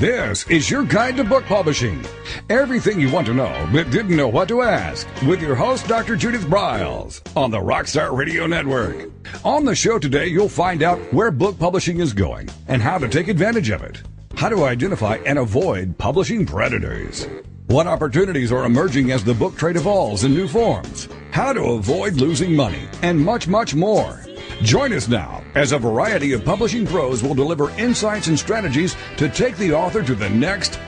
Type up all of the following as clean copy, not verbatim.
This is your guide to book publishing. Everything you want to know but didn't know what to ask with your host, Dr. Judith Briles, on the Rockstar Radio Network. On the show today, you'll find out where book publishing is going and how to take advantage of it. How to identify and avoid publishing predators. What opportunities are emerging as the book trade evolves in new forms. How to avoid losing money, and much, much more. Join us now as a variety of publishing pros will deliver insights and strategies to take the author to the next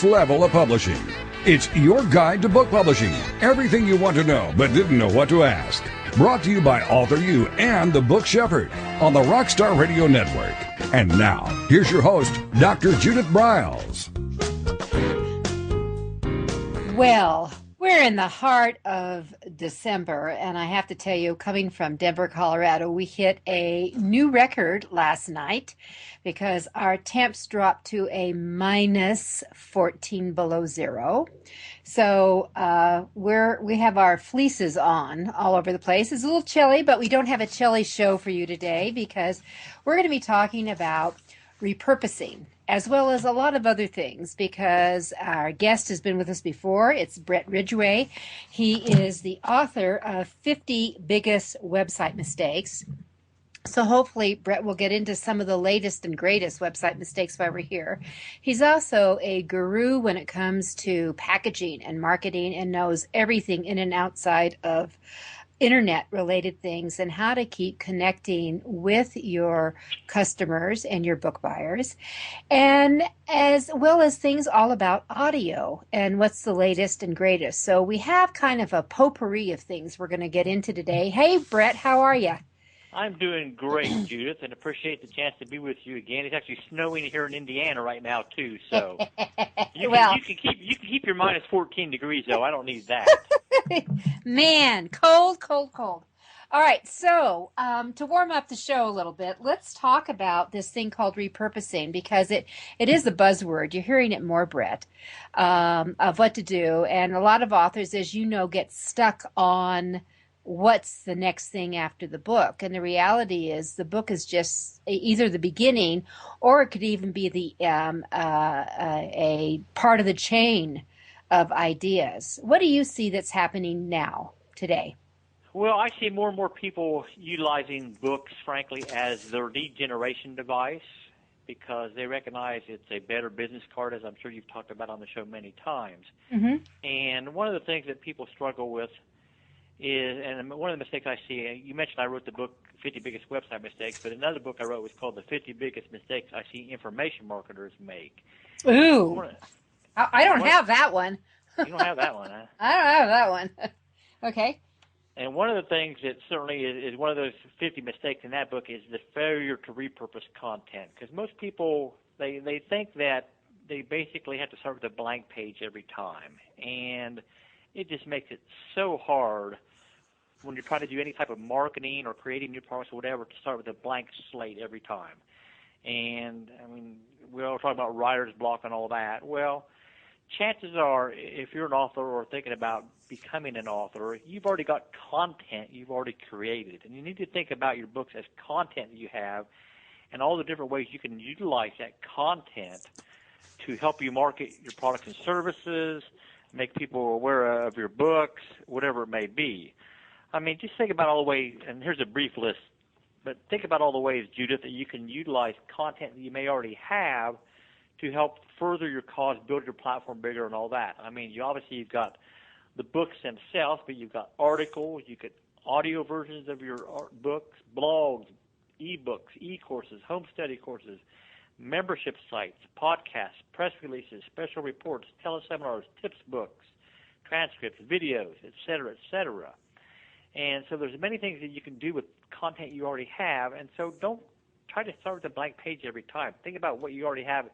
level of publishing. It's your guide to book publishing. Everything you want to know but didn't know what to ask. Brought to you by Author You and the Book Shepherd on the Rockstar Radio Network. And now, here's your host, Dr. Judith Briles. Well, we're in the heart of December, and I have to tell you, coming from Denver, Colorado, we hit a new record last night because our temps dropped to a minus 14 below zero. So we have our fleeces on all over the place. It's a little chilly, but we don't have a chilly show for you today because we're going to be talking about repurposing, as well as a lot of other things, because our guest has been with us before. It's Bret Ridgway. He is the author of 50 Biggest Website Mistakes. So hopefully Bret will get into some of the latest and greatest website mistakes while we're here. He's also a guru when it comes to packaging and marketing and knows everything in and outside of internet related things and how to keep connecting with your customers and your book buyers, and as well as things all about audio and what's the latest and greatest. So we have kind of a potpourri of things we're going to get into today. Hey, Bret, how are you? I'm doing great, Judith, and appreciate the chance to be with you again. It's actually snowing here in Indiana right now too, so you can keep your minus 14 degrees though. I don't need that. Man, cold. All right, so to warm up the show a little bit, let's talk about this thing called repurposing, because it is a buzzword. You're hearing it more, Bret, of what to do, and a lot of authors, as you know, get stuck on what's the next thing after the book. And the reality is the book is just either the beginning, or it could even be the a part of the chain of ideas. What do you see that's happening now, today? Well, I see more and more people utilizing books, frankly, as their lead generation device, because they recognize it's a better business card, as I'm sure you've talked about on the show many times. Mm-hmm. And one of the things that people struggle with is, and one of the mistakes I see, you mentioned I wrote the book 50 Biggest Website Mistakes, but another book I wrote was called The 50 Biggest Mistakes I See Information Marketers Make. Ooh, I don't have that one. You don't have that one, huh? I don't have that one. Okay. And one of the things that certainly is one of those 50 mistakes in that book is the failure to repurpose content. Because most people, they think that they basically have to start with a blank page every time. And it just makes it so hard when you're trying to do any type of marketing or creating new products or whatever to start with a blank slate every time. And, I mean, we're all talking about writer's block and all that. Well, chances are, if you're an author or thinking about becoming an author, you've already got content you've already created. And you need to think about your books as content that you have and all the different ways you can utilize that content to help you market your products and services, make people aware of your books, whatever it may be. I mean, just think about all the ways, and here's a brief list, but think about all the ways, Judith, that you can utilize content that you may already have to help further your cause, build your platform bigger and all that. I mean, you've got the books themselves, but you've got articles, you get audio versions of your books, blogs, e-books, e-courses, home study courses, membership sites, podcasts, press releases, special reports, teleseminars, tips books, transcripts, videos, et cetera, et cetera. And so there's many things that you can do with content you already have, and so don't try to start with a blank page every time. Think about what you already have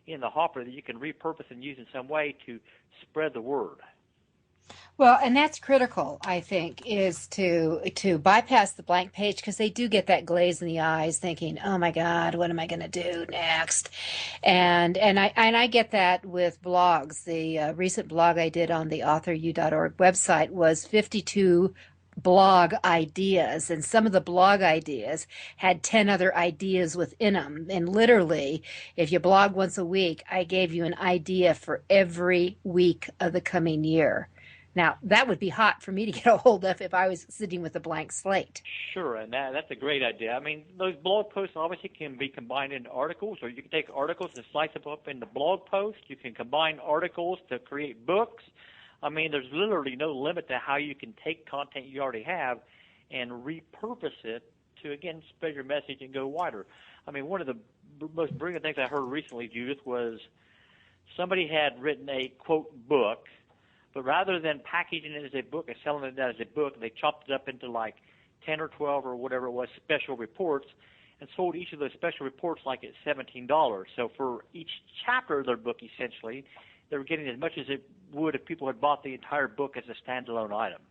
in the hopper that you can repurpose and use in some way to spread the word. Well, and that's critical, I think, is to bypass the blank page, because they do get that glaze in the eyes thinking, oh my God, what am I going to do next? And I get that with blogs. The recent blog I did on the authoru.org website was 52 blog ideas, and some of the blog ideas had 10 other ideas within them. And literally, if you blog once a week, I gave you an idea for every week of the coming year. Now, that would be hot for me to get a hold of if I was sitting with a blank slate. Sure, and that's a great idea. I mean, those blog posts obviously can be combined into articles, or you can take articles and slice them up into blog posts. You can combine articles to create books. I mean, there's literally no limit to how you can take content you already have and repurpose it to, again, spread your message and go wider. I mean, one of the most brilliant things I heard recently, Judith, was somebody had written a, quote, book, but rather than packaging it as a book and selling it as a book, they chopped it up into like 10 or 12 or whatever it was, special reports, and sold each of those special reports like at $17. So for each chapter of their book, essentially, they were getting as much as it would if people had bought the entire book as a standalone item.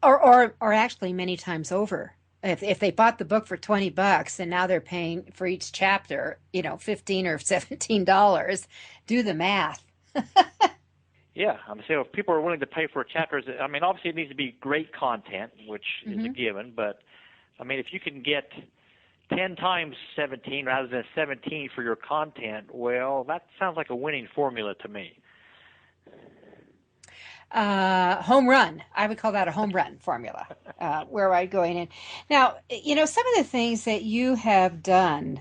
Or actually many times over. If they bought the book for $20 and now they're paying for each chapter, $15 or $17, do the math. Yeah, so if people are willing to pay for a chapter, I mean, obviously it needs to be great content, which is a given, but, I mean, if you can get 10 times 17 rather than 17 for your content, well, that sounds like a winning formula to me. Home run. I would call that a home run formula, where I'm going in. Now, some of the things that you have done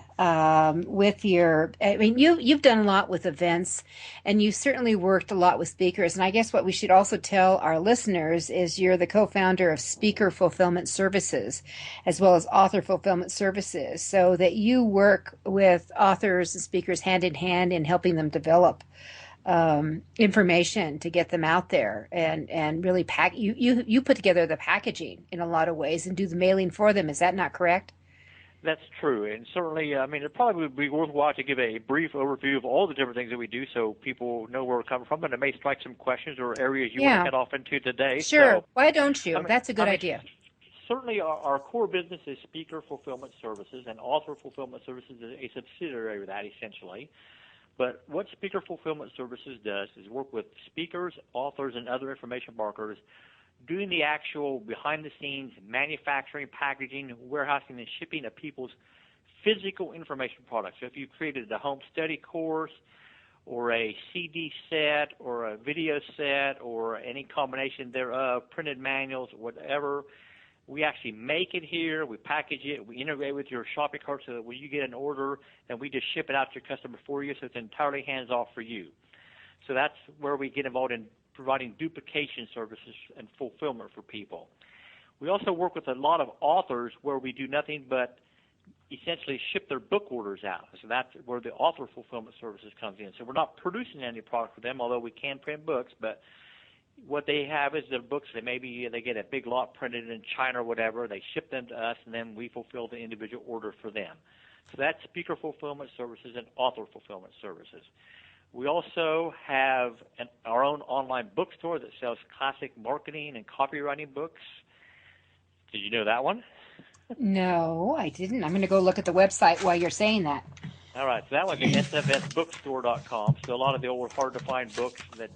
with you've done a lot with events, and you've certainly worked a lot with speakers. And I guess what we should also tell our listeners is you're the co-founder of Speaker Fulfillment Services, as well as Author Fulfillment Services, so that you work with authors and speakers hand in hand in helping them develop information to get them out there and really you put together the packaging in a lot of ways and do the mailing for them. Is that not correct? That's true. And certainly, I mean, it probably would be worthwhile to give a brief overview of all the different things that we do so people know where we're coming from, and it may strike some questions or areas you want to head off into today. Sure. So, why don't you? That's a good idea. Certainly, our core business is Speaker Fulfillment Services, and Author Fulfillment Services is a subsidiary of that, essentially. But what Speaker Fulfillment Services does is work with speakers, authors, and other information marketers doing the actual behind-the-scenes manufacturing, packaging, warehousing, and shipping of people's physical information products. So if you created a home study course or a CD set or a video set or any combination thereof, printed manuals, whatever, we actually make it here, we package it, we integrate with your shopping cart so that when you get an order, then we just ship it out to your customer for you, so it's entirely hands-off for you. So that's where we get involved in providing duplication services and fulfillment for people. We also work with a lot of authors where we do nothing but essentially ship their book orders out. So that's where the Author Fulfillment Services comes in. So we're not producing any product for them, although we can print books, but what they have is their books. They get a big lot printed in China or whatever. They ship them to us, and then we fulfill the individual order for them. So that's Speaker Fulfillment Services and Author Fulfillment Services. We also have our own online bookstore that sells classic marketing and copywriting books. Did you know that one? No, I didn't. I'm going to go look at the website while you're saying that. All right, so that one's at sfsbookstore.com. So a lot of the old hard-to-find books that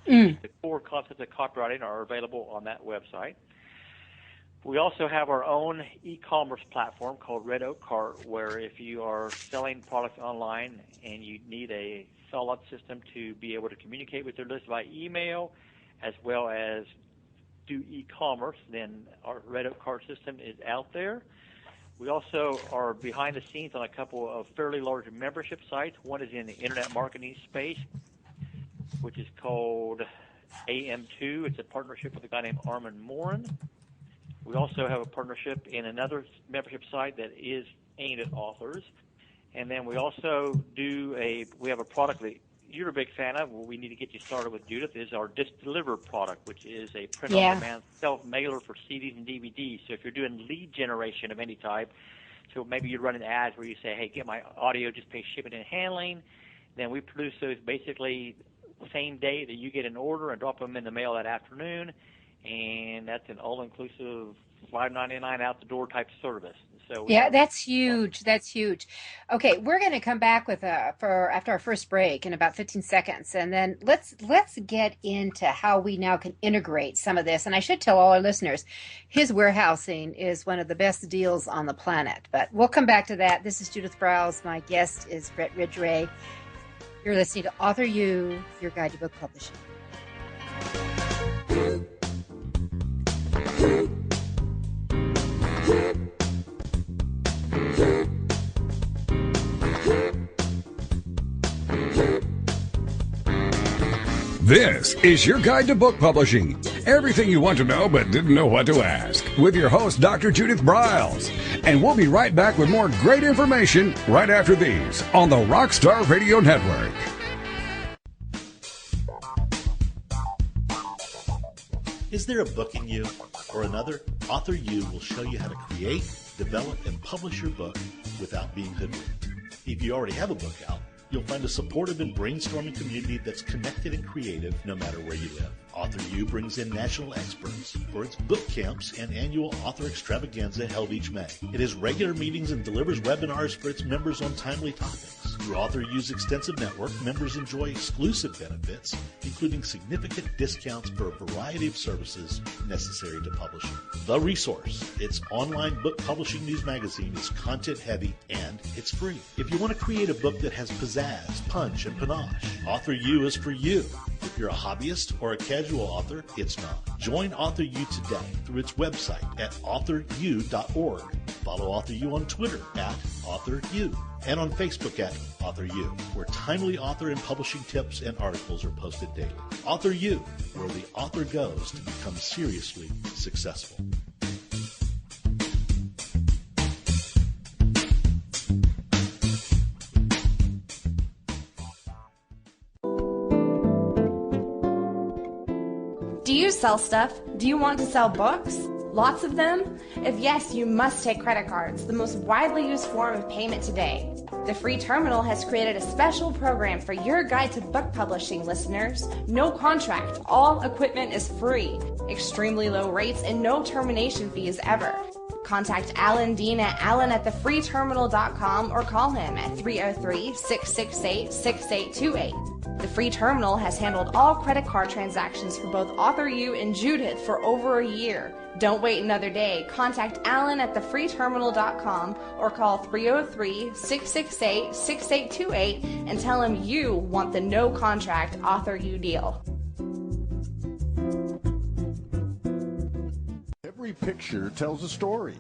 the core concepts of copywriting are available on that website. We also have our own e-commerce platform called Red Oak Cart, where if you are selling products online and you need a solid system to be able to communicate with your list by email as well as do e-commerce, then our Red Oak Cart system is out there. We also are behind the scenes on a couple of fairly large membership sites. One is in the internet marketing space, which is called AM2. It's a partnership with a guy named Armin Morin. We also have a partnership in another membership site that is aimed at authors. And then we also we have a product that you're a big fan of. Well, we need to get you started with, Judith, is our Disc Deliver product, which is a print-on-demand self-mailer for CDs and DVDs. So if you're doing lead generation of any type, so maybe you're running ads where you say, hey, get my audio, just pay shipping and handling, then we produce those basically same day that you get an order and drop them in the mail that afternoon, and that's an all-inclusive $5.99 out the door type service. So Yeah, that's huge. That's huge. Okay, we're going to come back with for after our first break in about 15 seconds, and then let's get into how we now can integrate some of this. And I should tell all our listeners, his warehousing is one of the best deals on the planet. But we'll come back to that. This is Judith Briles. My guest is Bret Ridgway. You're listening to Author You, your guide to book publishing. This is your guide to book publishing. Everything you want to know but didn't know what to ask. With your host, Dr. Judith Briles. And we'll be right back with more great information right after these on the Rockstar Radio Network. Is there a book in you or another? Author You will show you how to create, develop, and publish your book without being hoodwinked. If you already have a book out, you'll find a supportive and brainstorming community that's connected and creative no matter where you live. Author U brings in national experts for its book camps and annual author extravaganza held each May. It has regular meetings and delivers webinars for its members on timely topics. Through Author U's extensive network, members enjoy exclusive benefits, including significant discounts for a variety of services necessary to publishing. The Resource, its online book publishing news magazine, is content-heavy and it's free. If you want to create a book that has pizzazz, punch, and panache, Author U is for you. If you're a hobbyist or a casual author, it's not. Join Author U today through its website at authoru.org. Follow Author U on Twitter at Author U and on Facebook at Author U, where timely author and publishing tips and articles are posted daily. Author U, where the author goes to become seriously successful. Do you sell stuff? Do you want to sell books? Lots of them? If yes, you must take credit cards, the most widely used form of payment today. The Free Terminal has created a special program for your guide to book publishing listeners. No contract, all equipment is free, extremely low rates, and no termination fees ever. Contact Alan Dean at alan@thefreeterminal.com or call him at 303-668-6828. The Free Terminal has handled all credit card transactions for both Author U and Judith for over a year. Don't wait another day. Contact Alan at thefreeterminal.com or call 303-668-6828 and tell him you want the no-contract Author U deal. Every picture tells a story.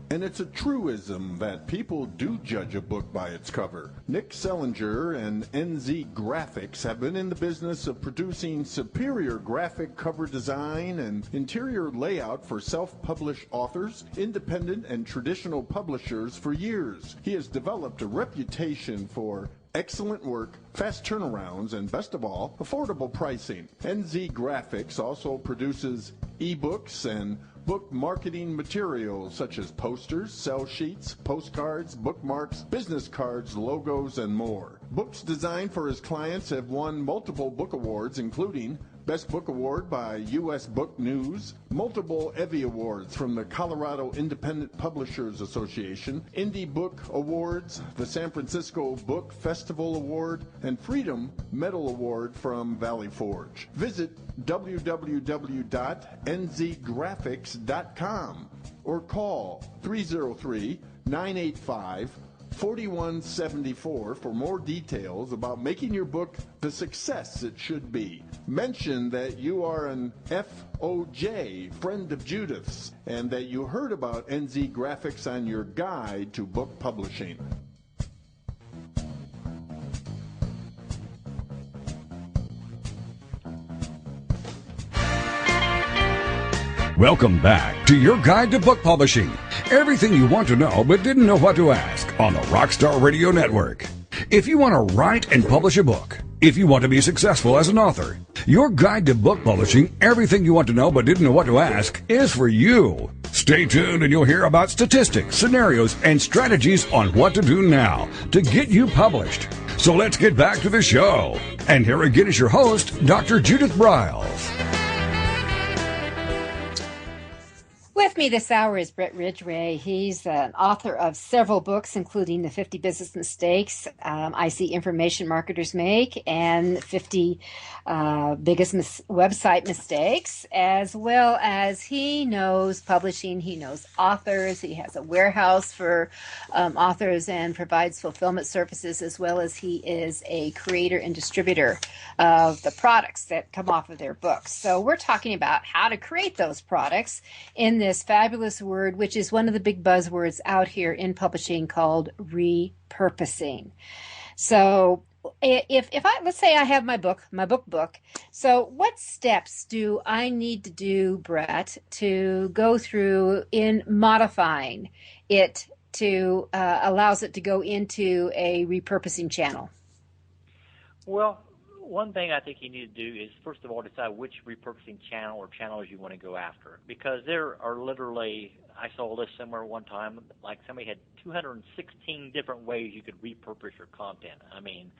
And it's a truism that people do judge a book by its cover. Nick Sellinger and NZ Graphics have been in the business of producing superior graphic cover design and interior layout for self-published authors, independent and traditional publishers for years. He has developed a reputation for excellent work, fast turnarounds, and best of all, affordable pricing. NZ Graphics also produces ebooks and book marketing materials such as posters, sell sheets, postcards, bookmarks, business cards, logos, and more. Books designed for his clients have won multiple book awards, including Best Book Award by U.S. Book News, multiple Evie Awards from the Colorado Independent Publishers Association, Indie Book Awards, the San Francisco Book Festival Award, and Freedom Medal Award from Valley Forge. Visit www.nzgraphics.com or call 303-985-4174 for more details about making your book the success it should be. Mention that you are an FOJ, friend of Judith's, and that you heard about NZ Graphics on your guide to book publishing. Welcome back to your guide to book publishing. Everything you want to know but didn't know what to ask on the Rockstar Radio Network. If you want to write and publish a book, if you want to be successful as an author, your guide to book publishing, everything you want to know but didn't know what to ask, is for you. Stay tuned and you'll hear about statistics, scenarios, and strategies on what to do now to get you published. So let's get back to the show. And here again is your host, Dr. Judith Briles. With With me this hour is Bret Ridgway. He's an author of several books, including The 50 Business Mistakes I See Information Marketers Make and 50 Biggest Website Mistakes, as well as he knows publishing, he knows authors, he has a warehouse for authors and provides fulfillment services, as well as he is a creator and distributor of the products that come off of their books. So we're talking about how to create those products in this fabulous word, which is one of the big buzzwords out here in publishing, called repurposing. So if let's say I have my book. So what steps do I need to do, Bret, to go through in modifying it to allows it to go into a repurposing channel? Well, one thing I think you need to do is, first of all, decide which repurposing channel or channels you want to go after, because there are literally, I saw a list somewhere one time, like somebody had 216 different ways you could repurpose your content. I mean,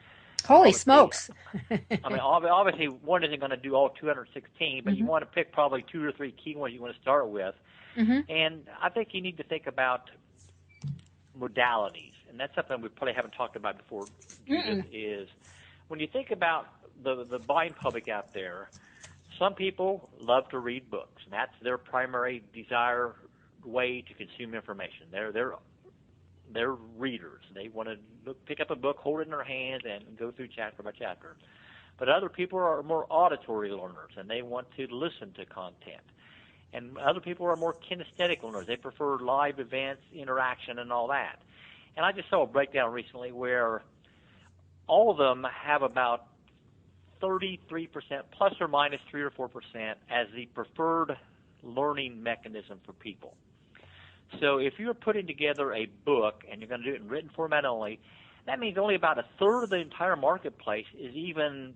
holy smokes. I mean, obviously one isn't going to do all 216, but you want to pick probably 2 or 3 key ones you want to start with. And I think you need to think about modalities, and that's something we probably haven't talked about before, Judith, is when you think about the buying public out there, some people love to read books, and that's their primary desire way to consume information. They're readers. They want to pick up a book, hold it in their hands, and go through chapter by chapter. But other people are more auditory learners, and they want to listen to content. And other people are more kinesthetic learners. They prefer live events, interaction, and all that. And I just saw a breakdown recently where all of them have about 33%, plus or minus 3 or 4%, as the preferred learning mechanism for people. So if you're putting together a book and you're going to do it in written format only, that means only about a third of the entire marketplace is even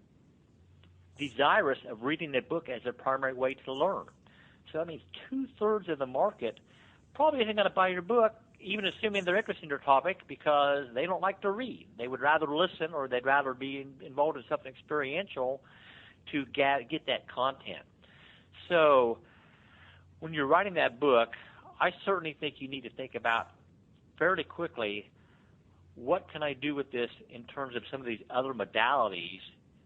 desirous of reading the book as their primary way to learn. So that means 2/3 of the market probably isn't going to buy your book, even assuming they're interested in your topic, because they don't like to read. They would rather listen, or they'd rather be involved in something experiential to get that content. So when you're writing that book, I certainly think you need to think about fairly quickly, what can I do with this in terms of some of these other modalities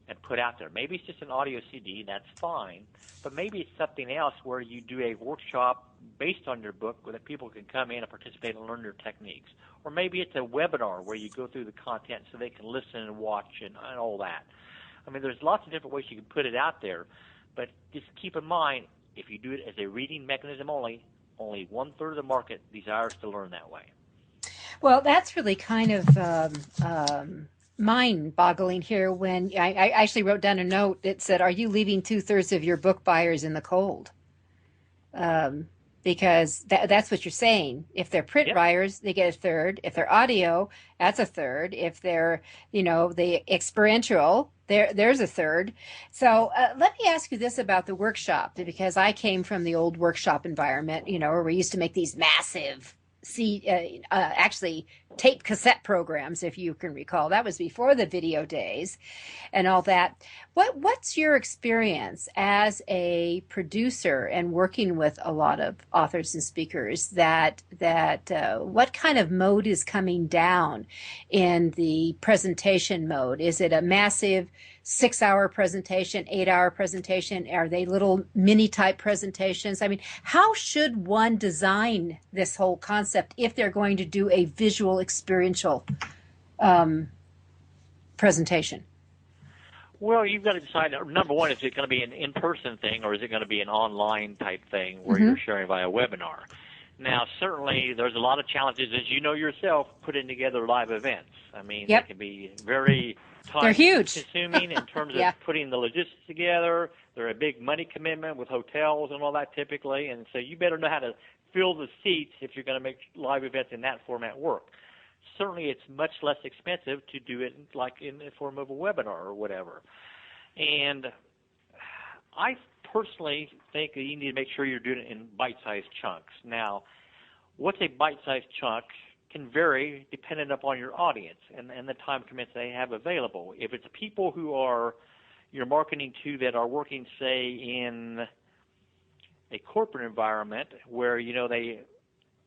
and put out there? Maybe it's just an audio CD, that's fine, but maybe it's something else where you do a workshop based on your book where that people can come in and participate and learn your techniques. Or maybe it's a webinar where you go through the content so they can listen and watch and all that. I mean, there's lots of different ways you can put it out there, but just keep in mind, if you do it as a reading mechanism only 1/3 of the market desires to learn that way. Well, that's really kind of mind-boggling here when I actually wrote down a note that said, are you leaving 2/3 of your book buyers in the cold? Because that's what you're saying. If they're print buyers, they get 1/3. If they're audio, that's 1/3. If they're, the experiential, there's 1/3. So let me ask you this about the workshop, because I came from the old workshop environment, where we used to make these massive actually tape cassette programs, if you can recall. That was before the video days and all that. What's your experience as a producer and working with a lot of authors and speakers that what kind of mode is coming down in the presentation mode? Is it a massive 6-hour presentation, 8-hour presentation? Are they little mini type presentations? I mean, how should one design this whole concept if they're going to do a visual experiential presentation? Well, you've got to decide, number one, is it going to be an in-person thing or is it going to be an online type thing where you're sharing via webinar? Now, certainly there's a lot of challenges, as you know yourself, putting together live events. I mean, they can be very time-consuming in terms of putting the logistics together. They're a big money commitment with hotels and all that typically, and so you better know how to fill the seats if you're going to make live events in that format work. Certainly it's much less expensive to do it like in the form of a webinar or whatever. And I personally think that you need to make sure you're doing it in bite-sized chunks. Now, what's a bite-sized chunk can vary depending upon your audience and the time commitments they have available. If it's people who are you're marketing to that are working, say, in a corporate environment where, they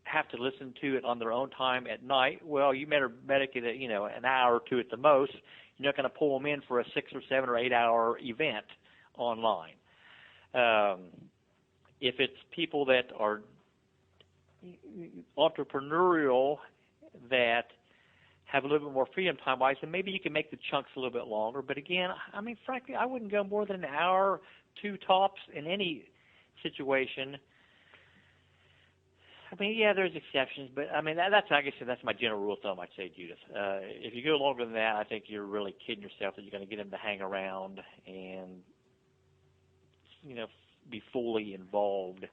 have to listen to it on their own time at night, well, you better medicate it, an hour or two at the most. You're not going to pull them in for a 6 or 7 or 8 hour event online. If it's people that are entrepreneurial that have a little bit more freedom time-wise, then maybe you can make the chunks a little bit longer. But again, frankly, I wouldn't go more than an hour, 2 tops in any situation. There's exceptions, but that's my general rule of thumb, I'd say, Judith. If you go longer than that, I think you're really kidding yourself that you're going to get them to hang around and, be fully involved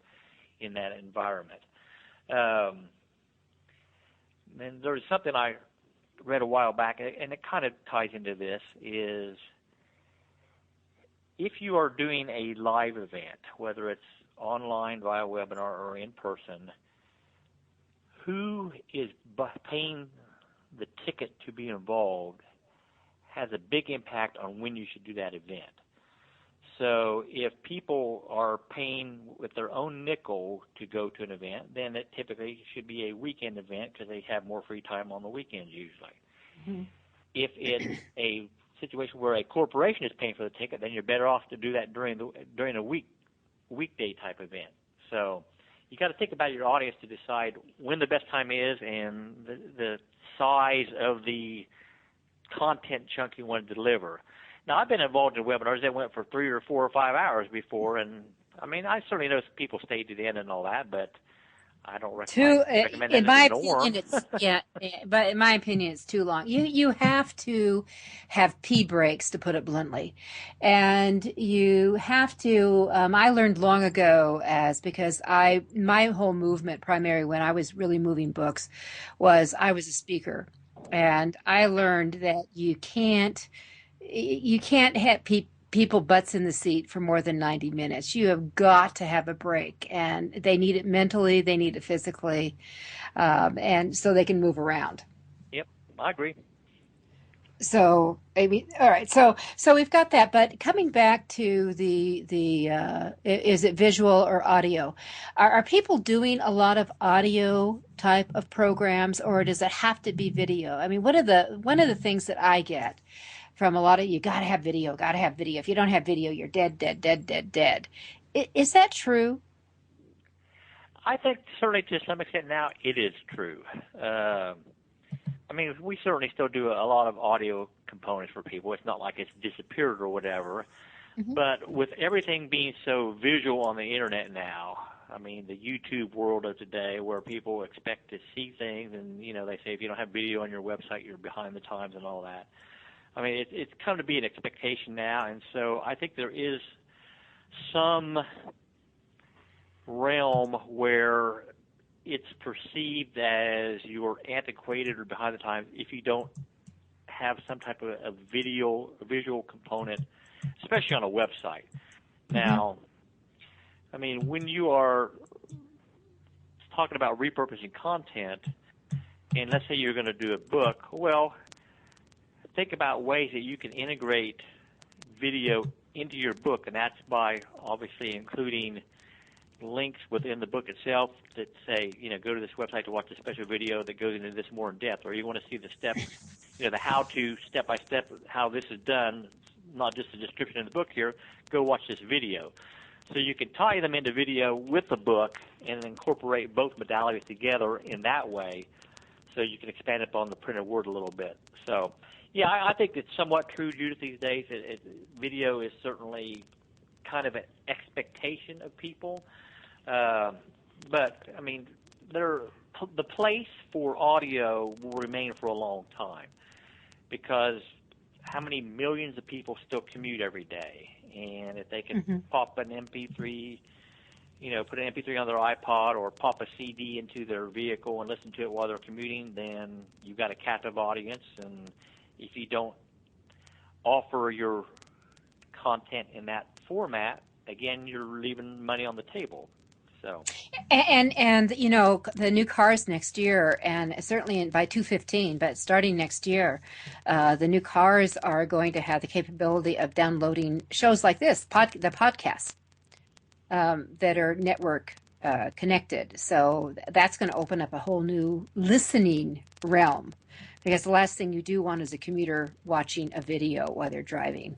in that environment. And there's something I read a while back, and it kind of ties into this, is if you are doing a live event, whether it's online via webinar or in person, who is paying the ticket to be involved has a big impact on when you should do that event. So if people are paying with their own nickel to go to an event, then it typically should be a weekend event because they have more free time on the weekends usually. Mm-hmm. If it's a situation where a corporation is paying for the ticket, then you're better off to do that during a weekday type event. So you got to think about your audience to decide when the best time is and the size of the content chunk you want to deliver. Now, I've been involved in webinars that went for 3 or 4 or 5 hours before, and I certainly know people stayed to the end and all that, but I don't recommend that as the norm. But in my opinion, it's too long. You have to have pee breaks, to put it bluntly, and you have to. I learned long ago, because my whole movement, primarily when I was really moving books, was I was a speaker, and I learned that you can't have people butts in the seat for more than 90 minutes. You have got to have a break, and they need it mentally, they need it physically, and so they can move around. Yep, I agree. So, all right. So we've got that. But coming back to the is it visual or audio? Are people doing a lot of audio type of programs, or does it have to be video? One of the things that I get from a lot of, you got to have video. If you don't have video, you're dead. Is that true? I think certainly to some extent now it is true. We certainly still do a lot of audio components for people. It's not like it's disappeared or whatever. Mm-hmm. But with everything being so visual on the internet now, the YouTube world of today, where people expect to see things, and they say if you don't have video on your website, you're behind the times and all that. It's come to be an expectation now, and so I think there is some realm where it's perceived as you're antiquated or behind the times if you don't have some type of a visual component, especially on a website. Mm-hmm. Now, when you are talking about repurposing content, and let's say you're going to do a book, well, think about ways that you can integrate video into your book, and that's by obviously including links within the book itself that say, go to this website to watch a special video that goes into this more in depth, or you want to see the steps, the how-to step-by-step how this is done, not just a description in the book here, go watch this video. So you can tie them into video with the book and incorporate both modalities together in that way, so you can expand upon the printed word a little bit. So, yeah, I think it's somewhat true, Judith, these days. Video is certainly kind of an expectation of people. But, the place for audio will remain for a long time, because how many millions of people still commute every day? And if they can mm-hmm. pop an MP3, put an MP3 on their iPod or pop a CD into their vehicle and listen to it while they're commuting, then you've got a captive audience. And if you don't offer your content in that format, again, you're leaving money on the table. So, and the new cars next year, and certainly by 2015, but starting next year, the new cars are going to have the capability of downloading shows like this, the podcast. that are network connected. So that's going to open up a whole new listening realm, because the last thing you do want is a commuter watching a video while they're driving.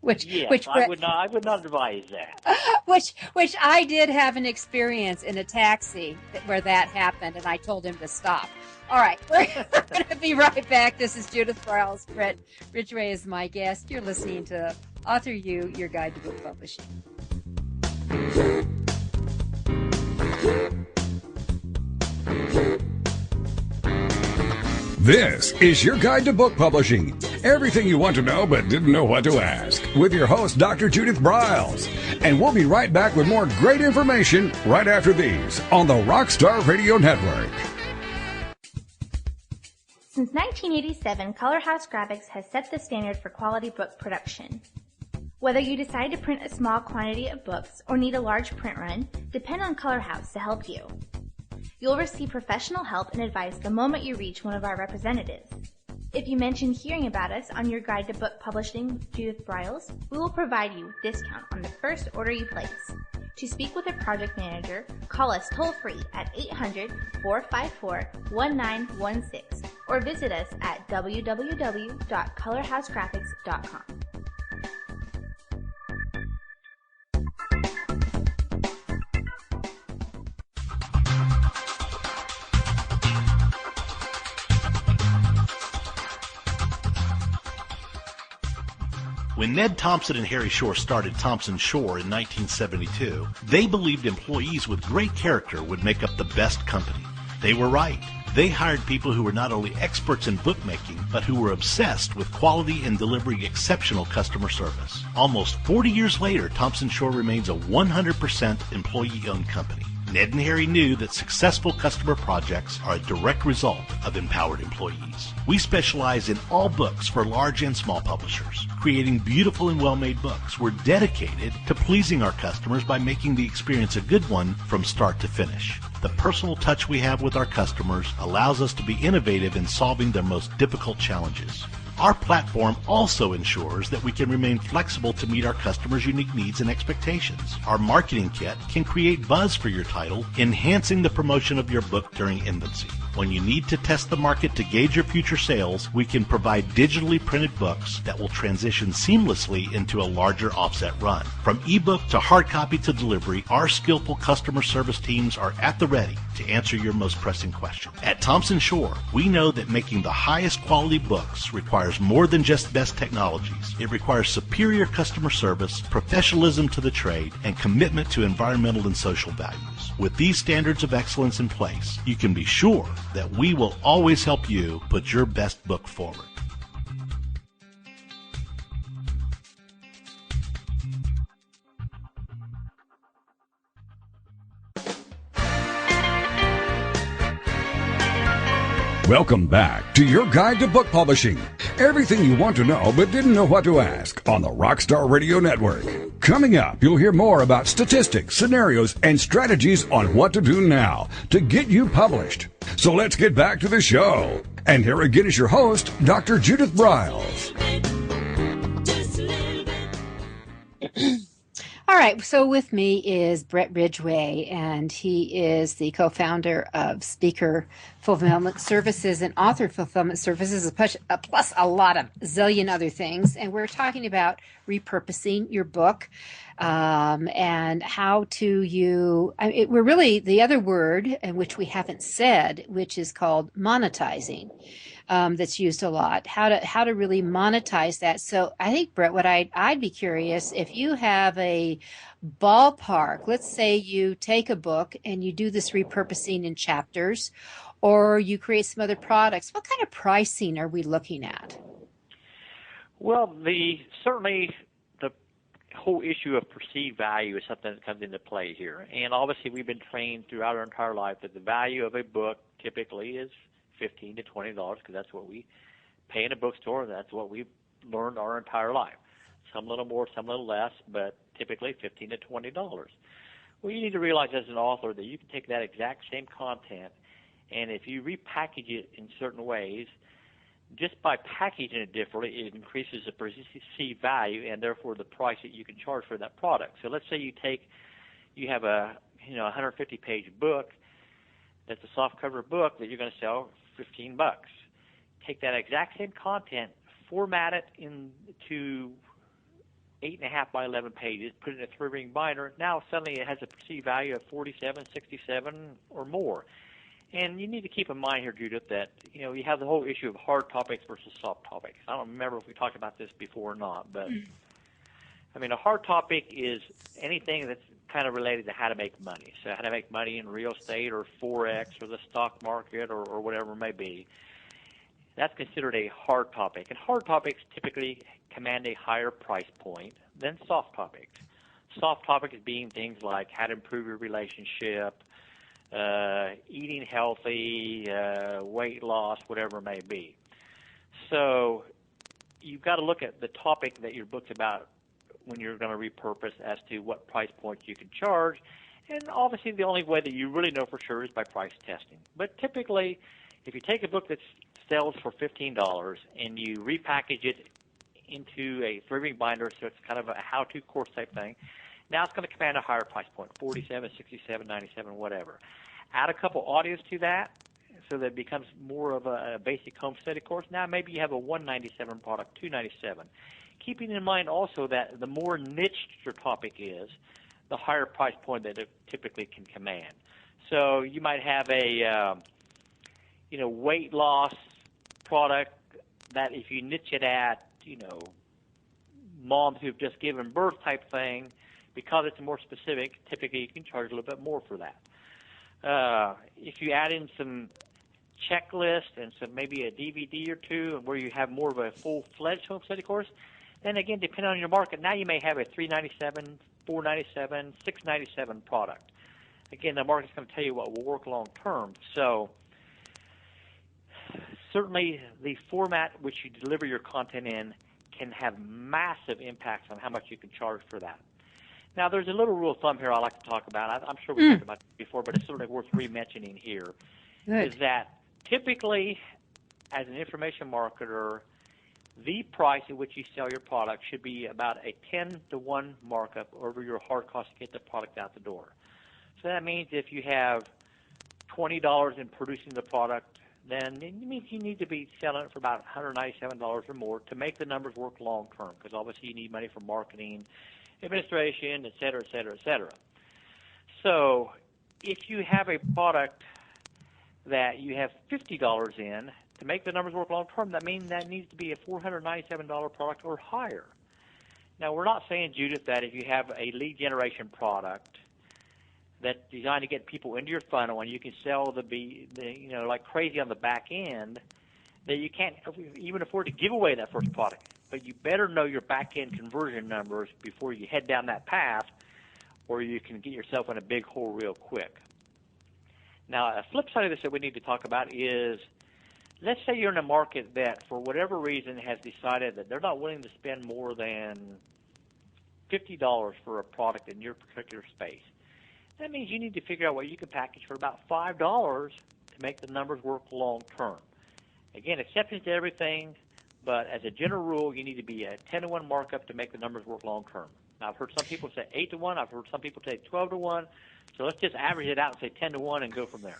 Yes, I would not advise that. Which I did have an experience in a taxi where that happened, and I told him to stop. All right, we're going to be right back. This is Judith Briles. Bret Ridgway is my guest. You're listening to Author U, your guide to book publishing. This is your guide to book publishing. Everything you want to know but didn't know what to ask, with your host, Dr. Judith Briles. And we'll be right back with more great information right after these on the Rockstar Radio Network. Since 1987, Color House Graphics has set the standard for quality book production. Whether you decide to print a small quantity of books or need a large print run, depend on Color House to help you. You'll receive professional help and advice the moment you reach one of our representatives. If you mention hearing about us on your guide to book publishing with Judith Briles, we will provide you a discount on the first order you place. To speak with a project manager, call us toll-free at 800-454-1916 or visit us at www.colorhousegraphics.com. When Ned Thompson and Harry Shore started Thompson Shore in 1972, they believed employees with great character would make up the best company. They were right. They hired people who were not only experts in bookmaking, but who were obsessed with quality and delivering exceptional customer service. Almost 40 years later, Thompson Shore remains a 100% employee-owned company. Ned and Harry knew that successful customer projects are a direct result of empowered employees. We specialize in all books for large and small publishers. Creating beautiful and well-made books, we're dedicated to pleasing our customers by making the experience a good one from start to finish. The personal touch we have with our customers allows us to be innovative in solving their most difficult challenges. Our platform also ensures that we can remain flexible to meet our customers' unique needs and expectations. Our marketing kit can create buzz for your title, enhancing the promotion of your book during infancy. When you need to test the market to gauge your future sales, we can provide digitally printed books that will transition seamlessly into a larger offset run. From ebook to hard copy to delivery, our skillful customer service teams are at the ready to answer your most pressing question. At Thompson Shore, we know that making the highest quality books requires more than just best technologies. It requires superior customer service, professionalism to the trade, and commitment to environmental and social values. With these standards of excellence in place, you can be sure that we will always help you put your best book forward. Welcome back to your guide to book publishing. Everything you want to know but didn't know what to ask on the Rockstar Radio Network. Coming up, you'll hear more about statistics, scenarios, and strategies on what to do now to get you published. So let's get back to the show. And here again is your host, Dr. Judith Briles. All right, so with me is Bret Ridgway, and he is the co-founder of Speaker Fulfillment Services and Author Fulfillment Services, plus a lot of zillion other things. And we're talking about repurposing your book and how to we're really the other word, and which we haven't said, which is called monetizing. That's used a lot. How to really monetize that. So I think, Bret, what I'd be curious if you have a ballpark. Let's say you take a book and you do this repurposing in chapters, or you create some other products. What kind of pricing are we looking at? Well, certainly the whole issue of perceived value is something that comes into play here. And obviously, we've been trained throughout our entire life that the value of a book typically is $15 to $20 because that's what we pay in a bookstore. That's what we've learned our entire life. Some a little more, some a little less, but typically $15 to $20. Well, you need to realize as an author that you can take that exact same content, and if you repackage it in certain ways, just by packaging it differently, it increases the perceived value and therefore the price that you can charge for that product. So let's say you have a 150-page book that's a softcover book that you're going to sell $15. Take that exact same content, format it into 8.5 by 11 pages, put it in a 3-ring binder. Now suddenly it has a perceived value of 47, 67, or more. And you need to keep in mind here, Judith, that you have the whole issue of hard topics versus soft topics. I don't remember if we talked about this before or not, but I mean, a hard topic is anything that's kind of related to how to make money. So how to make money in real estate or Forex or the stock market or whatever it may be. That's considered a hard topic. And hard topics typically command a higher price point than soft topics. Soft topics being things like how to improve your relationship, eating healthy, weight loss, whatever it may be. So you've got to look at the topic that your book's about when you're going to repurpose as to what price points you can charge. And obviously the only way that you really know for sure is by price testing. But typically, if you take a book that sells for $15 and you repackage it into a 3-ring binder, so it's kind of a how-to course type thing, now it's going to command a higher price point, 47, 67, 97, whatever. Add a couple audios to that so that it becomes more of a basic home study course. Now maybe you have a $197 product, $297. Keeping in mind also that the more niched your topic is, the higher price point that it typically can command. So you might have a weight loss product that if you niche it at moms who've just given birth type thing, because it's more specific, typically you can charge a little bit more for that. If you add in some checklist and some maybe a DVD or two where you have more of a full-fledged home study course, then again, depending on your market, now you may have a $397, $497, $697 product. Again, the market's going to tell you what will work long term. So certainly the format which you deliver your content in can have massive impacts on how much you can charge for that. Now, there's a little rule of thumb here I like to talk about. I'm sure we talked about it before, but it's certainly worth re-mentioning here. Good. Is that typically, as an information marketer, the price at which you sell your product should be about a 10-to-1 markup over your hard cost to get the product out the door. So that means if you have $20 in producing the product, then it means you need to be selling it for about $197 or more to make the numbers work long term, because obviously you need money for marketing, administration, et cetera, et cetera, et cetera. So if you have a product that you have $50 in, to make the numbers work long term, that means that needs to be a $497 product or higher. Now, we're not saying, Judith, that if you have a lead generation product that's designed to get people into your funnel and you can sell like crazy on the back end, that you can't even afford to give away that first product. But you better know your back end conversion numbers before you head down that path, or you can get yourself in a big hole real quick. Now, a flip side of this that we need to talk about is, let's say you're in a market that, for whatever reason, has decided that they're not willing to spend more than $50 for a product in your particular space. That means you need to figure out what you can package for about $5 to make the numbers work long term. Again, exceptions to everything, but as a general rule, you need to be a 10-to-1 markup to make the numbers work long term. Now, I've heard some people say 8-to-1. I've heard some people say 12-to-1. So let's just average it out and say 10-to-1 and go from there.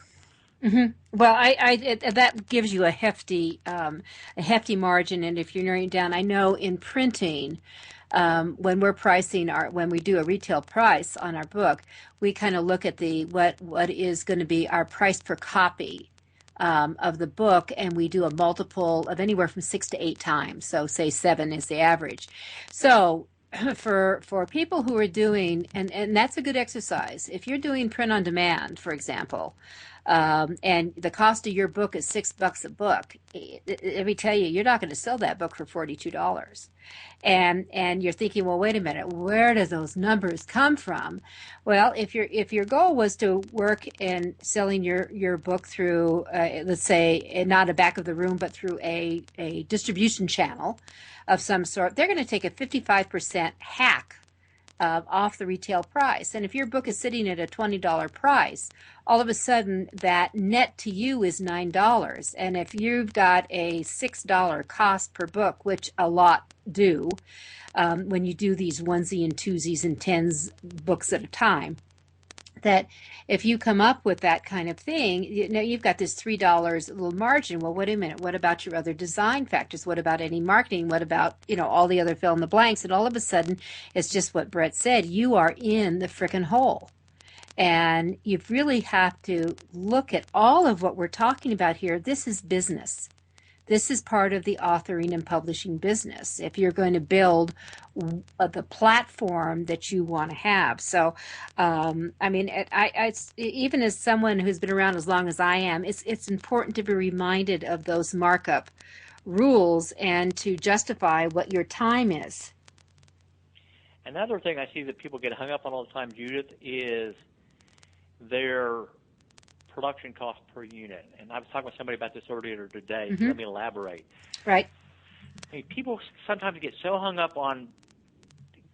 Mm-hmm. Well, that gives you a hefty margin, and if you're narrowing down, I know in printing, when we're pricing when we do a retail price on our book, we kind of look at what is going to be our price per copy of the book, and we do a multiple of anywhere from 6 to 8 times. So say 7 is the average. So for people who are doing, and that's a good exercise. If you're doing print on demand, for example, and the cost of your book is $6 a book, let me tell you, you're not going to sell that book for $42. And you're thinking, well, wait a minute, where do those numbers come from? Well, if your goal was to work in selling your book through, let's say, not a back of the room, but through a distribution channel of some sort, they're going to take a 55% hack off the retail price. And if your book is sitting at a $20 price, all of a sudden that net to you is $9. And if you've got a $6 cost per book, which a lot do, when you do these onesie and twosies and tens books at a time, that if you come up with that kind of thing, you've got this $3 little margin. Well, wait a minute. What about your other design factors? What about any marketing? What about, all the other fill in the blanks? And all of a sudden, it's just what Bret said. You are in the frickin' hole. And you really have to look at all of what we're talking about here. This is business. This is part of the authoring and publishing business if you're going to build the platform that you want to have. So, even as someone who's been around as long as I am, it's important to be reminded of those markup rules and to justify what your time is. Another thing I see that people get hung up on all the time, Judith, is their production cost per unit. And I was talking with somebody about this earlier today. So let me elaborate. Right. I mean, people sometimes get so hung up on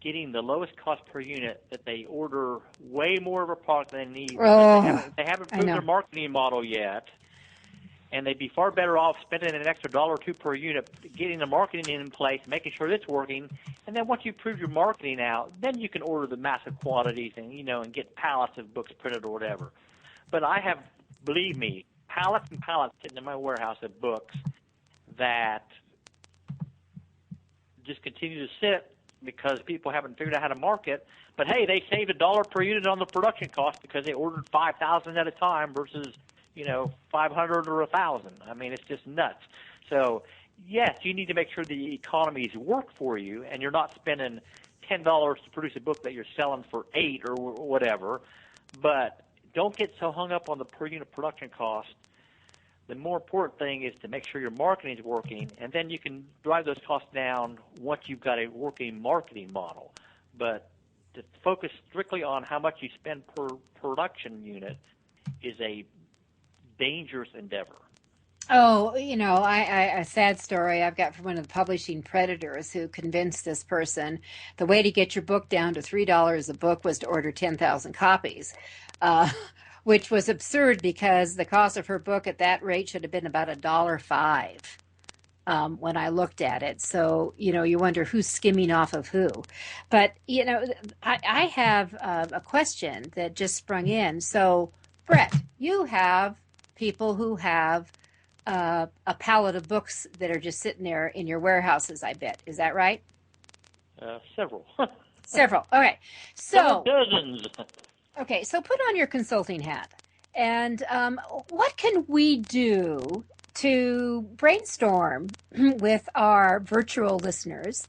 getting the lowest cost per unit that they order way more of a product than they need. They haven't proved their marketing model yet, and they'd be far better off spending an extra $1 or $2 per unit, getting the marketing in place, making sure it's working, and then once you prove your marketing out, then you can order the massive quantities and get pallets of books printed or whatever. But I have, believe me, pallets and pallets sitting in my warehouse of books that just continue to sit because people haven't figured out how to market. But, hey, they saved $1 per unit on the production cost because they ordered 5,000 at a time versus, 500 or 1,000. I mean, it's just nuts. So, yes, you need to make sure the economies work for you and you're not spending $10 to produce a book that you're selling for $8 or whatever. But don't get so hung up on the per unit production cost. The more important thing is to make sure your marketing is working, and then you can drive those costs down once you've got a working marketing model. But to focus strictly on how much you spend per production unit is a dangerous endeavor. Oh, a sad story I've got from one of the publishing predators who convinced this person the way to get your book down to $3 a book was to order 10,000 copies, which was absurd because the cost of her book at that rate should have been about $1.05 when I looked at it. So, you wonder who's skimming off of who. But, I have a question that just sprung in. So, Bret, you have people who have a pallet of books that are just sitting there in your warehouses, I bet. Is that right? Several. Several. Okay. So dozens. Okay. So put on your consulting hat. And what can we do to brainstorm with our virtual listeners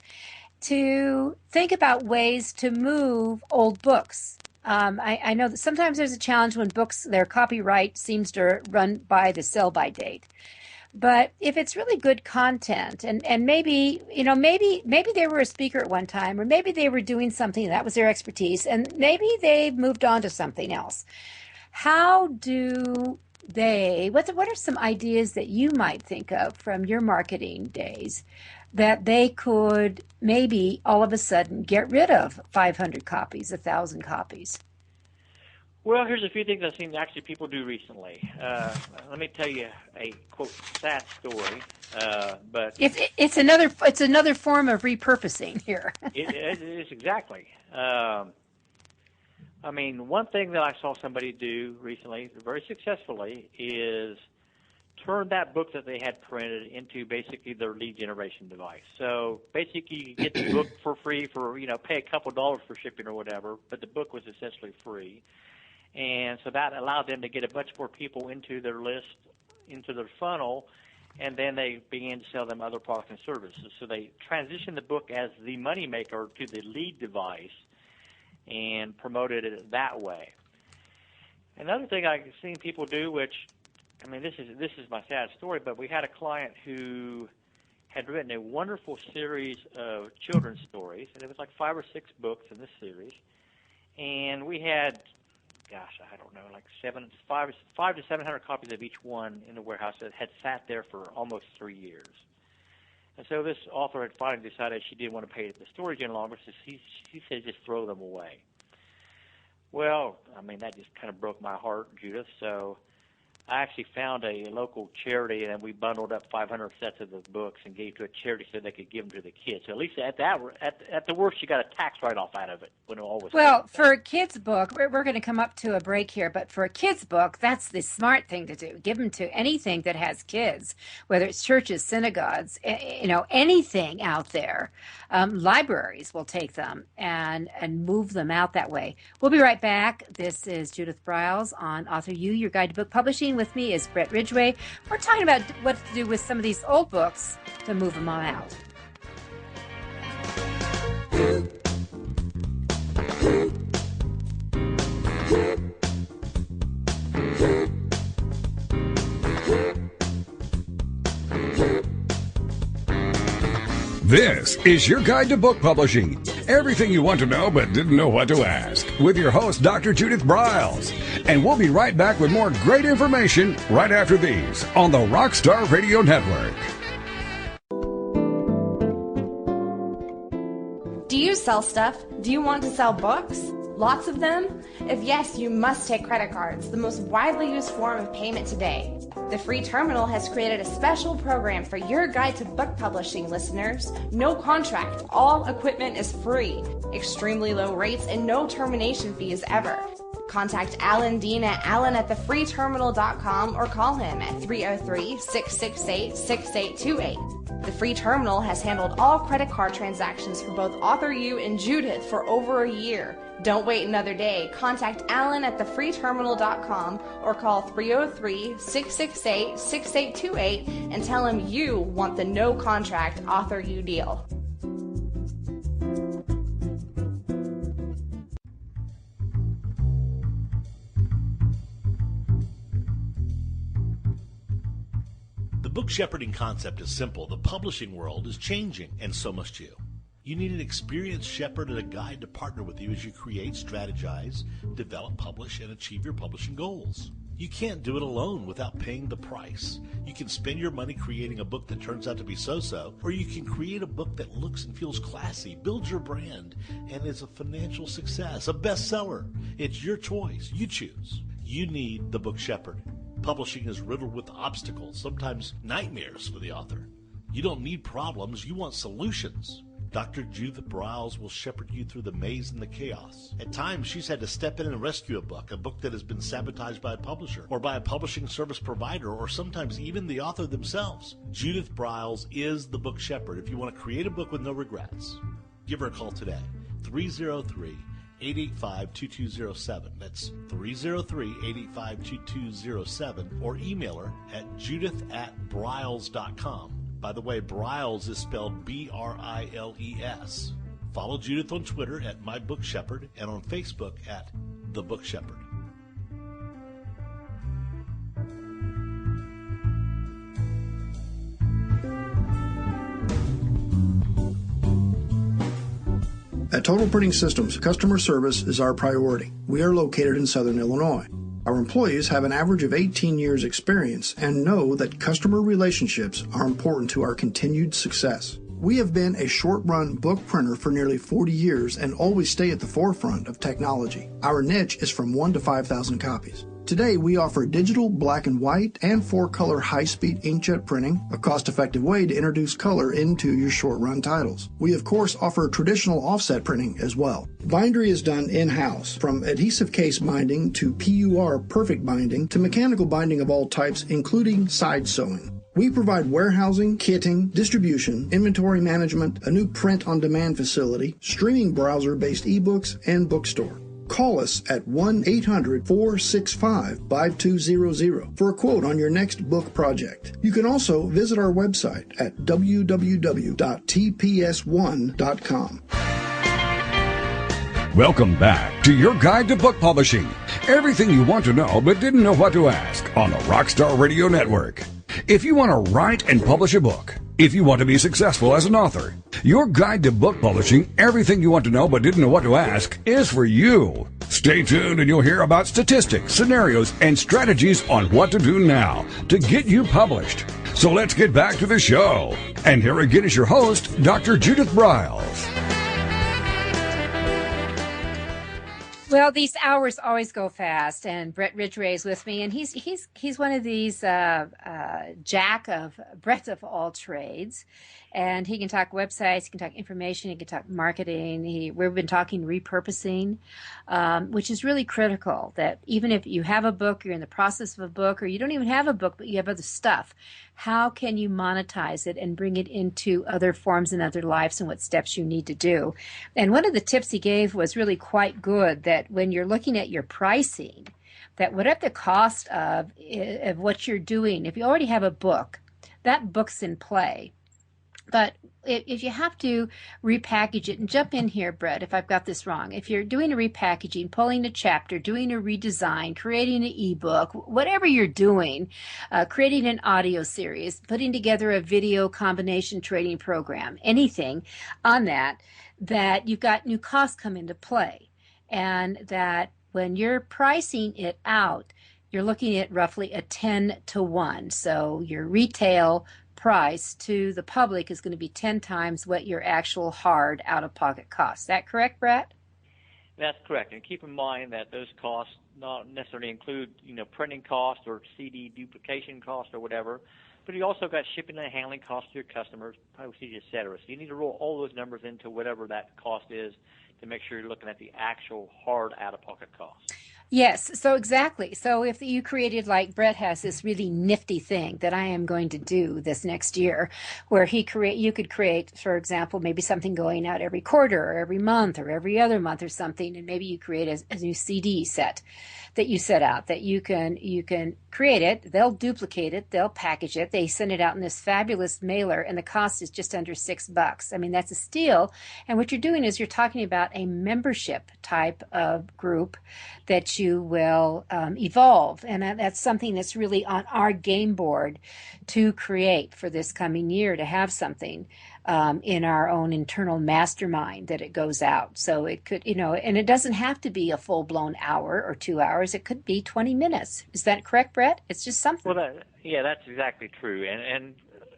to think about ways to move old books? I know that sometimes there's a challenge when books, their copyright seems to run by the sell-by date. But if it's really good content, and maybe they were a speaker at one time, or maybe they were doing something that was their expertise, and maybe they've moved on to something else. How do they? What are some ideas that you might think of from your marketing days that they could maybe all of a sudden get rid of 500 copies, 1,000 copies? Well, here's a few things I've seen actually people do recently. Let me tell you a quote sad story, but it's another form of repurposing here. it is exactly. One thing that I saw somebody do recently, very successfully, is turn that book that they had printed into basically their lead generation device. So basically, you get the book for free for pay a couple dollars for shipping or whatever, but the book was essentially free. And so that allowed them to get a bunch more people into their list, into their funnel, and then they began to sell them other products and services. So they transitioned the book as the moneymaker to the lead device and promoted it that way. Another thing I've seen people do, which, this is my sad story, but we had a client who had written a wonderful series of children's stories, and it was like 5 or 6 books in this series, and we had, I don't know, like 5 to 700 copies of each one in the warehouse that had sat there for almost 3 years. And so this author had finally decided she didn't want to pay the storage any longer, so she said just throw them away. Well, I mean, that just kind of broke my heart, Judith, so I actually found a local charity, and we bundled up 500 sets of the books and gave to a charity so they could give them to the kids. So at least at the worst, you got a tax write-off out of it when it all was Well, for a kid's book, we're going to come up to a break here, but for a kid's book, that's the smart thing to do. Give them to anything that has kids, whether it's churches, synagogues, anything out there. Libraries will take them and move them out that way. We'll be right back. This is Judith Briles on Author U, Your Guide to Book Publishing. With me is Bret Ridgway. We're talking about what to do with some of these old books to move them on out. This is your guide to book publishing. Everything you want to know but didn't know what to ask. With your host, Dr. Judith Briles. And we'll be right back with more great information right after these on the Rockstar Radio Network. Do you sell stuff? Do you want to sell books? Lots of them? If yes, you must take credit cards, the most widely used form of payment today. The free terminal has created a special program for your guide to book publishing listeners. No contract, all equipment is free, extremely low rates, and no termination fees ever. Contact Alan Dean at alan@thefreeterminal.com or call him at 303-668-6828. The free terminal has handled all credit card transactions for both Author U and Judith for over a year. Don't wait another day. Contact Alan at thefreeterminal.com or call 303-668-6828 and tell him you want the no contract Author U deal. The book shepherding concept is simple. The publishing world is changing, and so must you. You need an experienced shepherd and a guide to partner with you as you create, strategize, develop, publish, and achieve your publishing goals. You can't do it alone without paying the price. You can spend your money creating a book that turns out to be so-so, or you can create a book that looks and feels classy, builds your brand, and is a financial success, a bestseller. It's your choice. You choose. You need the book shepherd. Publishing is riddled with obstacles, sometimes nightmares for the author. You don't need problems, you want solutions. Dr. Judith Briles will shepherd you through the maze and the chaos. At times, she's had to step in and rescue a book that has been sabotaged by a publisher, or by a publishing service provider, or sometimes even the author themselves. Judith Briles is the book shepherd. If you want to create a book with no regrets, give her a call today, 303-885-2207. That's 303-885-2207, or email her at judith@briles.com. By the way, Briles is spelled B-R-I-L-E-S. Follow Judith on Twitter at My Book Shepherd and on Facebook at The Book Shepherd. At Total Printing Systems, customer service is our priority. We are located in Southern Illinois. Our employees have an average of 18 years experience and know that customer relationships are important to our continued success. We have been a short-run book printer for nearly 40 years and always stay at the forefront of technology. Our niche is from 1 to 5,000 copies. Today, we offer digital, black and white, and 4-color high-speed inkjet printing, a cost-effective way to introduce color into your short-run titles. We, of course, offer traditional offset printing as well. Bindery is done in-house, from adhesive case binding to PUR perfect binding to mechanical binding of all types, including side sewing. We provide warehousing, kitting, distribution, inventory management, a new print-on-demand facility, streaming browser-based ebooks, and bookstore. Call us at 1-800-465-5200 for a quote on your next book project. You can also visit our website at www.tps1.com. Welcome back to your guide to book publishing. Everything you want to know but didn't know what to ask on the Rockstar Radio Network. If you want to write and publish a book, if you want to be successful as an author, your guide to book publishing, everything you want to know but didn't know what to ask, is for you. Stay tuned and you'll hear about statistics, scenarios, and strategies on what to do now to get you published. So let's get back to the show. And here again is your host, Dr. Judith Briles. Well, these hours always go fast, and Bret Ridgway is with me, and he's one of these jack of breadth of all trades, and he can talk websites, he can talk information, he can talk marketing. We've been talking repurposing, which is really critical. That even if you have a book, you're in the process of a book, or you don't even have a book, but you have other stuff, how can you monetize it and bring it into other forms and other lives, and what steps you need to do? And one of the tips he gave was really quite good, that when you're looking at your pricing, that whatever the cost of what you're doing, if you already have a book, that book's in play. But if you have to repackage it, and jump in here, Bret, if I've got this wrong, if you're doing a repackaging, pulling a chapter, doing a redesign, creating an ebook, whatever you're doing, creating an audio series, putting together a video combination trading program, anything on that you've got new costs come into play. And that when you're pricing it out, you're looking at roughly a 10-to-1. So your retail price to the public is going to be 10 times what your actual hard out-of-pocket costs. Is that correct, Bret? That's correct. And keep in mind that those costs not necessarily include, printing costs or CD duplication costs or whatever, but you also got shipping and handling costs to your customers, postage, et cetera. So you need to roll all those numbers into whatever that cost is to make sure you're looking at the actual hard out-of-pocket cost. Yes, so exactly. So if you created, like Bret has this really nifty thing that I am going to do this next year, where you could create, for example, maybe something going out every quarter or every month or every other month or something, and maybe you create a new CD set that you set out, that you can create it, they'll duplicate it, they'll package it, they send it out in this fabulous mailer, and the cost is just under $6. I mean, that's a steal. And what you're doing is you're talking about a membership type of group that you will evolve. And that's something that's really on our game board to create for this coming year, to have something in our own internal mastermind that it goes out. So it could, and it doesn't have to be a full-blown hour or 2 hours. It could be 20 minutes. Is that correct, Bret? It's just something. Well, that's exactly true. And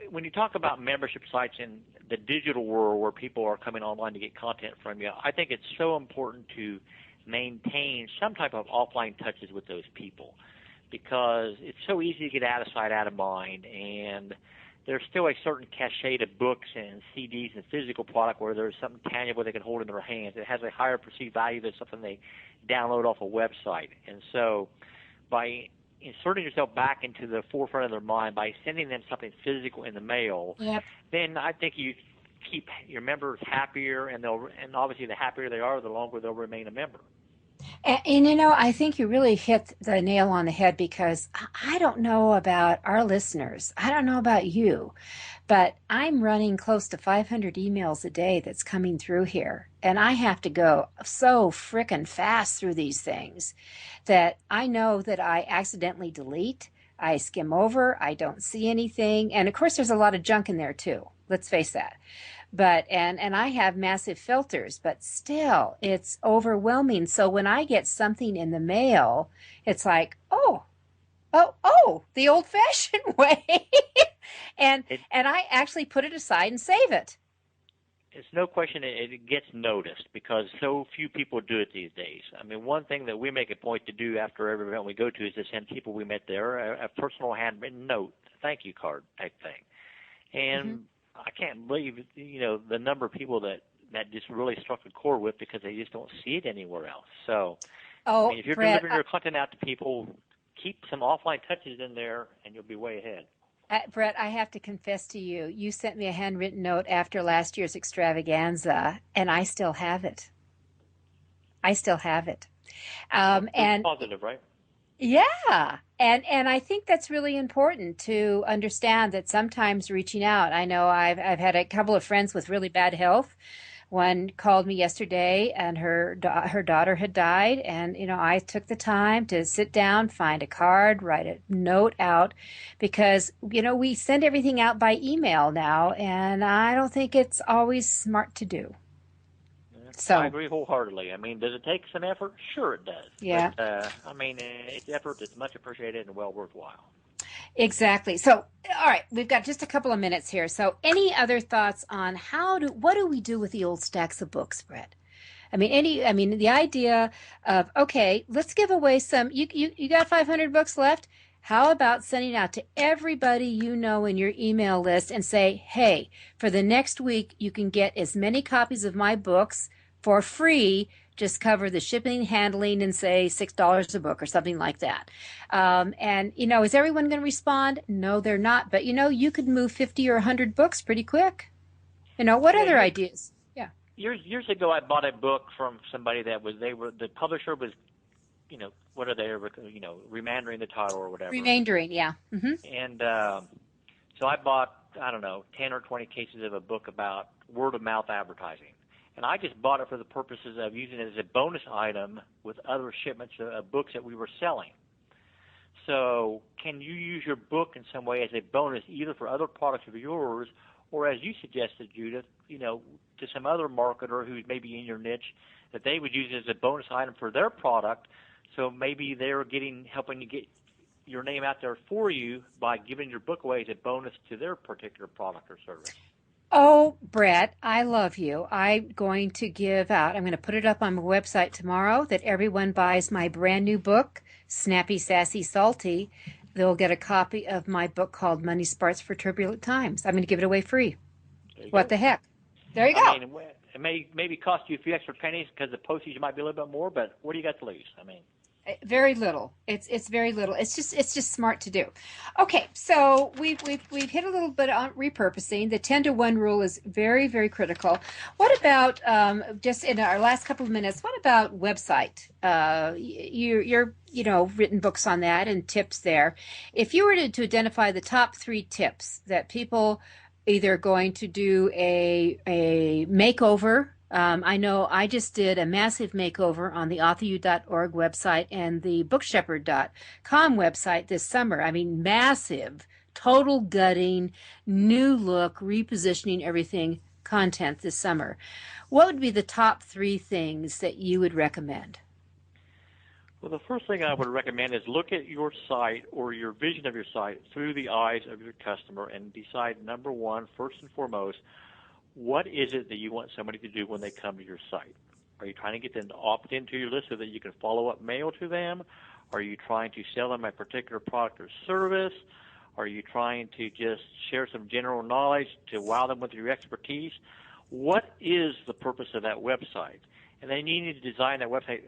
when you talk about membership sites in the digital world where people are coming online to get content from you, I think it's so important to maintain some type of offline touches with those people, because it's so easy to get out of sight, out of mind, and there's still a certain cachet to books and CDs and physical product where there's something tangible they can hold in their hands. It has a higher perceived value than something they download off a website. And so by inserting yourself back into the forefront of their mind, by sending them something physical in the mail, then I think you keep your members happier, and obviously the happier they are, the longer they'll remain a member. And I think you really hit the nail on the head, because I don't know about our listeners. I don't know about you, but I'm running close to 500 emails a day that's coming through here. And I have to go so frickin' fast through these things that I know that I accidentally delete, I skim over, I don't see anything. And of course, there's a lot of junk in there too. Let's face that. But and I have massive filters, but still it's overwhelming. So when I get something in the mail, it's like, oh, the old-fashioned way. and I actually put it aside and save it. It's no question it gets noticed, because so few people do it these days. I mean, one thing that we make a point to do after every event we go to is to send people we met there a personal handwritten note, thank you card type thing. And I can't believe, the number of people that just really struck a chord with, because they just don't see it anywhere else. So, if you're Bret, delivering your content out to people, keep some offline touches in there, and you'll be way ahead. Bret, I have to confess to you, you sent me a handwritten note after last year's extravaganza, and I still have it. It's positive, right? Yeah. And I think that's really important to understand, that sometimes reaching out. I know I've had a couple of friends with really bad health. One called me yesterday, and her daughter had died, and I took the time to sit down, find a card, write a note out, because we send everything out by email now, and I don't think it's always smart to do. So I agree wholeheartedly. I mean, does it take some effort? Sure, it does. Yeah. But, it's effort that's much appreciated and well worthwhile. Exactly. So, all right, we've got just a couple of minutes here. So, any other thoughts on what do we do with the old stacks of books, Brett? I mean, the idea of, okay, let's give away some, you got 500 books left. How about sending out to everybody you know in your email list and say, hey, for the next week, you can get as many copies of my books for free. Just cover the shipping, handling, and say $6 a book or something like that. And, is everyone going to respond? No, they're not. But, you could move 50 or 100 books pretty quick. What other ideas? Yeah. Years ago, I bought a book from somebody the publisher was, what are they, remandering the title or whatever. Remaindering, yeah. Mm-hmm. And so I bought, 10 or 20 cases of a book about word-of-mouth advertising. And I just bought it for the purposes of using it as a bonus item with other shipments of books that we were selling. So can you use your book in some way as a bonus, either for other products of yours, or as you suggested, Judith, to some other marketer who's maybe in your niche, that they would use it as a bonus item for their product. So maybe they're helping you get your name out there for you by giving your book away as a bonus to their particular product or service. Oh, Brett, I love you. I'm going to put it up on my website tomorrow that everyone buys my brand new book, Snappy, Sassy, Salty. They'll get a copy of my book called Money Smarts for Turbulent Times. I'm going to give it away free. What the heck? There you go. I mean, it may maybe cost you a few extra pennies because the postage might be a little bit more, but what do you got to lose? I mean, very little. It's very little. It's just smart to do. Okay, so we've hit a little bit on repurposing. The 10-to-1 rule is very, very critical. What about just in our last couple of minutes? What about website? You're written books on that and tips there. If you were to identify the top 3 tips that people either going to do a makeover. I know I just did a massive makeover on the authoru.org website and the bookshepherd.com website this summer. I mean, massive, total gutting, new look, repositioning everything content this summer. What would be the top 3 things that you would recommend? Well, the first thing I would recommend is look at your site or your vision of your site through the eyes of your customer and decide, number one, first and foremost, what is it that you want somebody to do when they come to your site? Are you trying to get them to opt into your list so that you can follow up mail to them? Are you trying to sell them a particular product or service? Are you trying to just share some general knowledge to wow them with your expertise? What is the purpose of that website? And then you need to design that website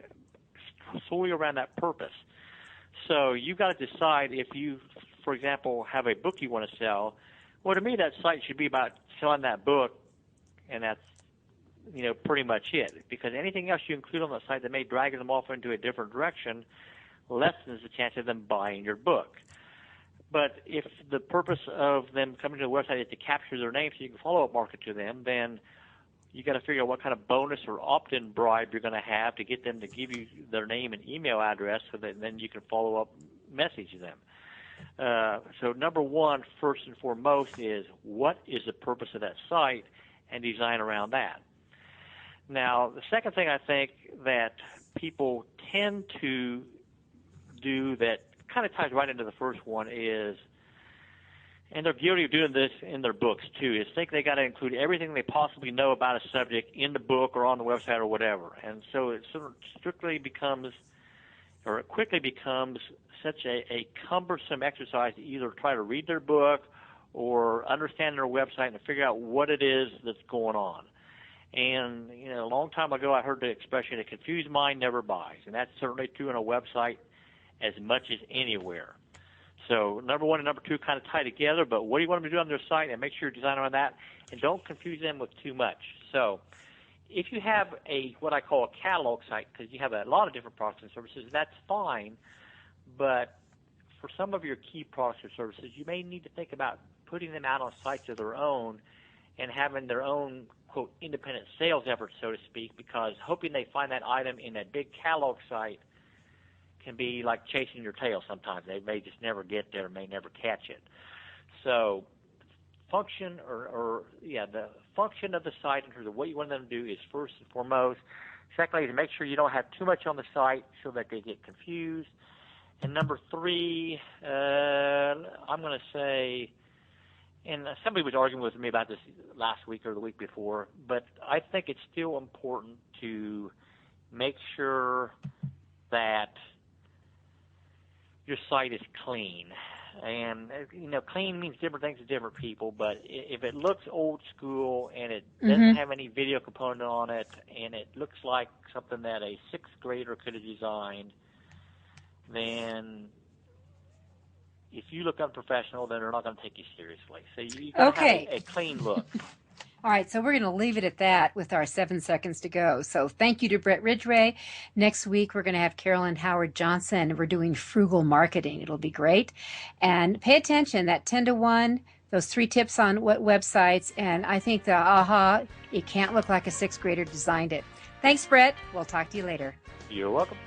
solely around that purpose. So you've got to decide if you, for example, have a book you want to sell. Well, to me, that site should be about selling that book, and that's, pretty much it. Because anything else you include on the site that may drag them off into a different direction lessens the chance of them buying your book. But if the purpose of them coming to the website is to capture their name so you can follow-up market to them, then you got to figure out what kind of bonus or opt-in bribe you're going to have to get them to give you their name and email address so that then you can follow up message them. So number one, first and foremost, is what is the purpose of that site and design around that. Now, the second thing I think that people tend to do that kind of ties right into the first one is, and they're guilty of doing this in their books too, is think they got to include everything they possibly know about a subject in the book or on the website or whatever. And so it sort of it quickly becomes such a cumbersome exercise to either try to read their book or understand their website and figure out what it is that's going on. And, a long time ago I heard the expression, a confused mind never buys. And that's certainly true on a website as much as anywhere. So number one and number two kind of tie together, but what do you want them to do on their site, and make sure you design around that, and don't confuse them with too much. So if you have what I call a catalog site, because you have a lot of different products and services, that's fine, but for some of your key products or services, you may need to think about putting them out on sites of their own and having their own, quote, independent sales effort, so to speak, because hoping they find that item in a big catalog site can be like chasing your tail sometimes. They may just never get there, may never catch it. So function the function of the site in terms of what you want them to do is first and foremost. Secondly, to make sure you don't have too much on the site so that they get confused. And number 3, I'm going to say, and somebody was arguing with me about this last week or the week before, but I think it's still important to make sure that your site is clean. And, clean means different things to different people, but if it looks old school and it doesn't have any video component on it and it looks like something that a 6th grader could have designed, then if you look unprofessional, then they're not going to take you seriously. So you got to have a clean look. All right, so we're going to leave it at that with our 7 seconds to go. So thank you to Bret Ridgway. Next week, we're going to have Carolyn Howard Johnson. We're doing frugal marketing. It'll be great. And pay attention, that 10 to 1, those 3 tips on what websites. And I think the it can't look like a 6th grader designed it. Thanks, Bret. We'll talk to you later. You're welcome.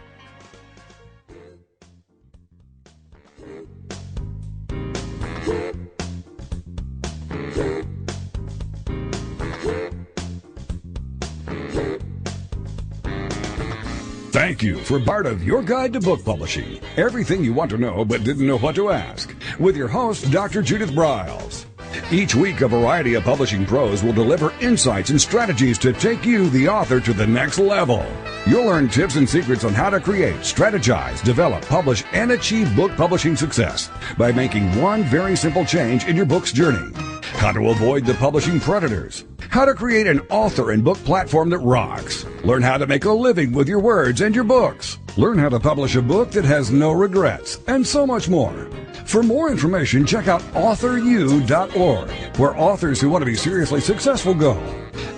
Thank you for part of Your Guide to Book Publishing. Everything you want to know but didn't know what to ask. With your host, Dr. Judith Briles. Each week, a variety of publishing pros will deliver insights and strategies to take you, the author, to the next level. You'll learn tips and secrets on how to create, strategize, develop, publish, and achieve book publishing success by making one very simple change in your book's journey. How to avoid the publishing predators. How to create an author and book platform that rocks. Learn how to make a living with your words and your books. Learn how to publish a book that has no regrets, and so much more. For more information, check out AuthorU.org, where authors who want to be seriously successful go.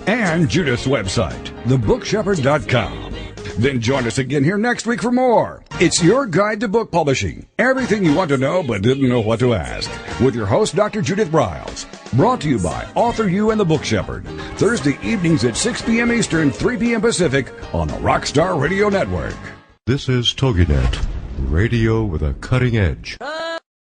And Judith's website, thebookshepherd.com. Then join us again here next week for more. It's Your Guide to Book Publishing. Everything you want to know but didn't know what to ask. With your host, Dr. Judith Briles. Brought to you by AuthorU and the Book Shepherd. Thursday evenings at 6 p.m. Eastern, 3 p.m. Pacific on the Rockstar Radio Network. This is TogiNet, radio with a cutting edge.